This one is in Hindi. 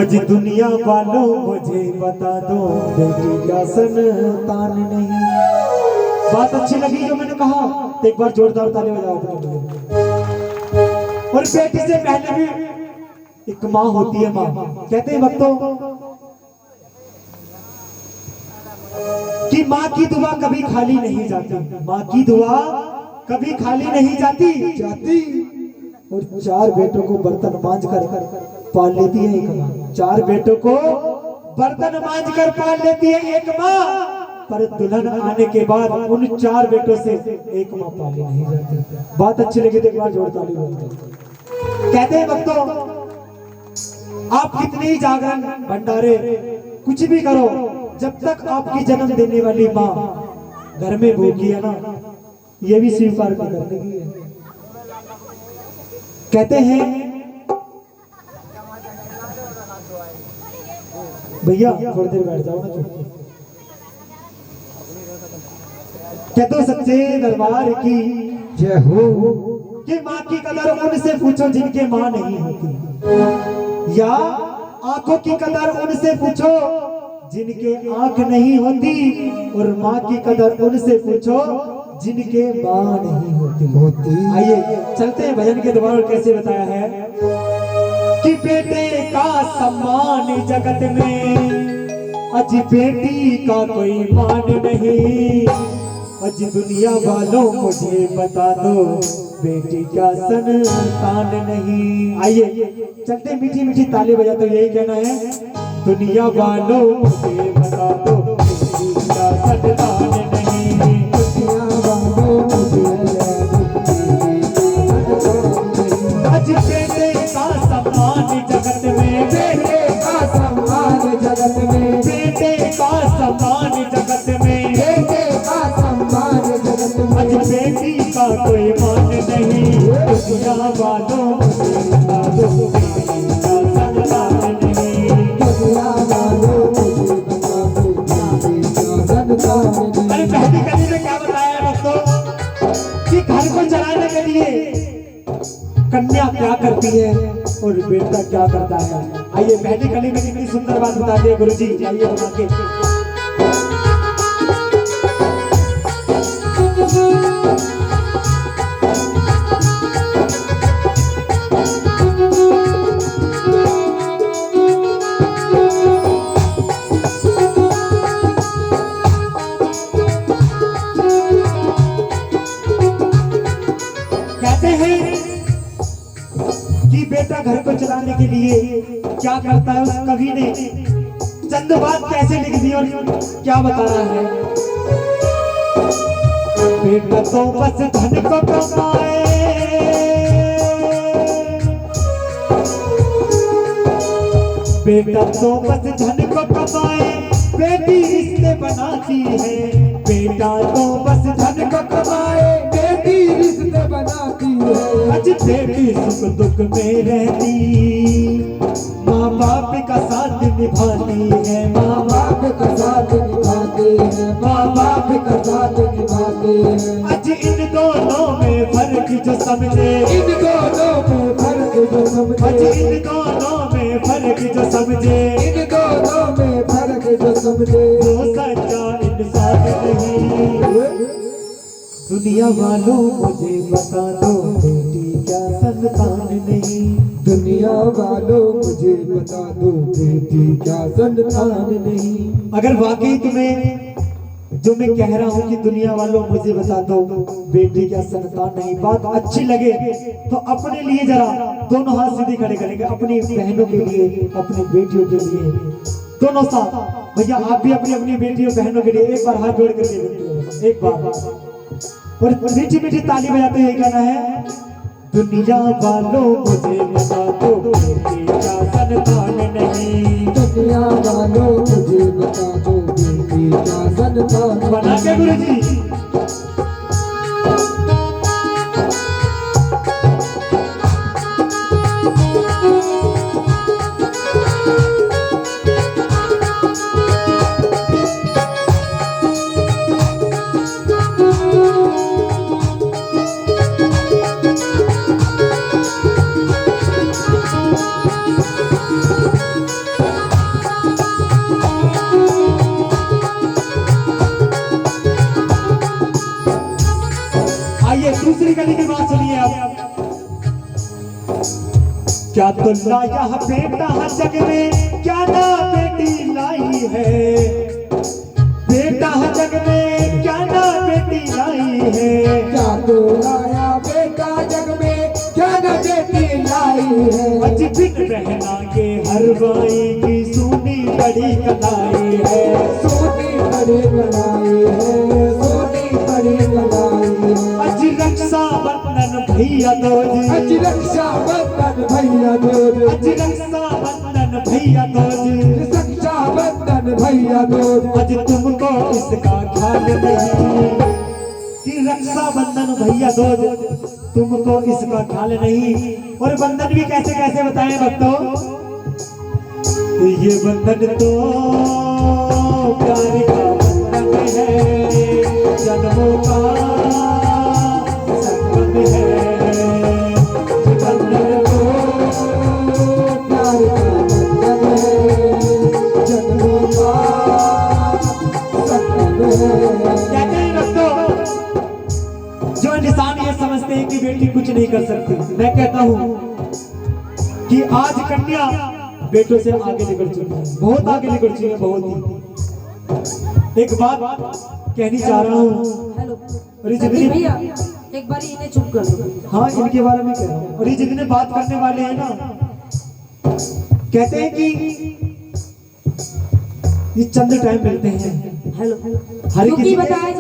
जी दुनिया वालों मुझे बता दो बेटी क्या संतान नहीं। बात अच्छी लगी जो मैंने कहा तो एक बार जोरदार ताली बजाओ अपने लिए। और बेटी से पहले भी एक माँ होती है। माँ कहते हैं भक्तों कि माँ की दुआ कभी खाली नहीं जाती। माँ की दुआ कभी खाली नहीं जाती। और 4 बेटों को बर्तन मांझ कर पाल लेती है एक माँ। 4 बेटों को बर्तन मांझ कर पाल लेती है एक माँ। पर दुल्हन आने के बाद उन 4 बेटों से एक माँ पाली नहीं जाती। बात अच्छी लगी तो एक बार जोर ताली बजाओ। कहते हैं भक्तों आप कितने ही जागरण भंडारे कुछ भी करो, जब तक आपकी जन्म देने वाली माँ घर में भूखी है ना, ये भी स्वीकार नहीं करने की है। कहते हैं भैया थोड़ी देर बैठ जाओ ना। कहते हो सच्चे दरबार की जय हो कि माँ की कदर उनसे पूछो जिनके माँ नहीं होती, या आंखों की कदर उनसे पूछो जिनके आंख नहीं होती, और माँ की कदर उनसे पूछो जिनके माँ नहीं होती। आइए चलते हैं भजन के द्वारा। कैसे बताया है कि बेटे का सम्मान जगत में अज बेटी का कोई मान नहीं। अज दुनिया वालों मुझे बता दो बेटी का संतान नहीं। आइए चलते मीठी मीठी ताली बजाते यही कहना है, दुनिया वालों मुझे बता दो बेटी का संतान नहीं। आज बेटे का सम्मान जगत में, बेटे का सम्मान जगत में, बेटे का सम्मान जगत में, बेटे का सम्मान जगत में। आज बेटी का कोई मान नहीं। दुनिया वालों मुझे बता दो बेटी का संतान नहीं। दुनिया वालों मुझे बता दो बेटी का संतान नहीं। अरे पहली कड़ी में क्या बताया दोस्तों कि घर को चलाने के लिए कन्या क्या करती है और बेटा क्या करता है। आइए पहली कली में कितनी सुंदर बात बता दिए गुरुजी। आइए बता के कहते हैं कि बेटा घर को चलाने के लिए क्या करता है। उस कवि ने चंद बात कैसे लिख दी और क्या बता रहा है। बेटा तो बस धन को कमाए, बेटा तो बस धन को कमाए, बेटी रिश्ते बनाती है। बेटा तो बस धन को कमाए, बेटी रिश्ते बनाती है। आज बेटी सुख दुख में रहती, माँ बाप का साथ निभाती है। माँ बाप का साथ निभाती है, माँ बाप का साथ निभाती है। आज इन दोनों में फर्क जो समझे, इन दोनों में फर्क जो समझे, आज इन दोनों में फर्क जो समझे, इन दोनों में फर्क जो समझे, वो सच्चा इंसान नहीं। दुनिया वालों मुझे बता दो बेटी क्या संतान नहीं। दुनिया वालों मुझे बता दो बेटी क्या संतान नहीं। अगर वाकई तुम्हें जो मैं कह रहा हूँ कि दुनिया वालों मुझे बता दो बेटी क्या संतान नहीं, बात अच्छी लगे तो अपने लिए जरा दोनों हाथ सीधे खड़े करेंगे, अपनी बहनों के लिए, अपनी बेटियों के लिए, दोनों साथ। भैया आप भी अपनी अपनी बेटियों बहनों के लिए एक बार हाथ जोड़ करके एक बार और मीठी मीठी ताली बजाते हुए कहना है, दुनिया वालों मुझे बता दो बेटी का संतान नहीं। दुनिया वालों मुझे बता दो बेटी का संतान। बना के गुरुजी क्या तो लाया बेटा जग में, क्या ना बेटी लाई है। बेटा जग में क्या ना बेटी लाई है। क्या तो लाया बेटा जग में, क्या ना बेटी लाई है। अज बिन बहना के हर बाई की सुनी बड़ी कलाई है। सोनी बड़ी कलाई है, सोनी बड़ी कलाई है। अज रक्षा बंधन भैया दोज, अज रक्षा बंधन भैया दोज, अज रक्षा बंधन भैया दोज। रक्षा बंधन भैया दोज। अज तुमको इसका ख्याल नहीं कि रक्षा बंधन भैया दोज, तुमको इसका ख्याल नहीं। और बंधन भी कैसे कैसे बताएं भक्तों। ये बंधन तो प्यार का बंधन है, जन्मों का संबंध है। ये बंधन तो प्यार का बंधन है, जन्मों का संबंध है। कहते हैं भक्तों, जो इंसान ये समझते हैं कि बेटी कुछ नहीं कर सकती, मैं कहता हूं कि आज कन्या बेटों से आगे निकल चुकी है, बहुत आगे निकल चुकी है, बहुत ही। एक बात कहनी चाह रहा हूँ। हेलो और ये जितने भैया एक बार इन्हें चुप कर दो। हाँ, इनके बारे में कह रहा हूँ। और ये जितने बात करने वाले हैं ना, कहते हैं कि ये चंद टाइम मिलते हैं हेलो हर क्योंकि किसी बताया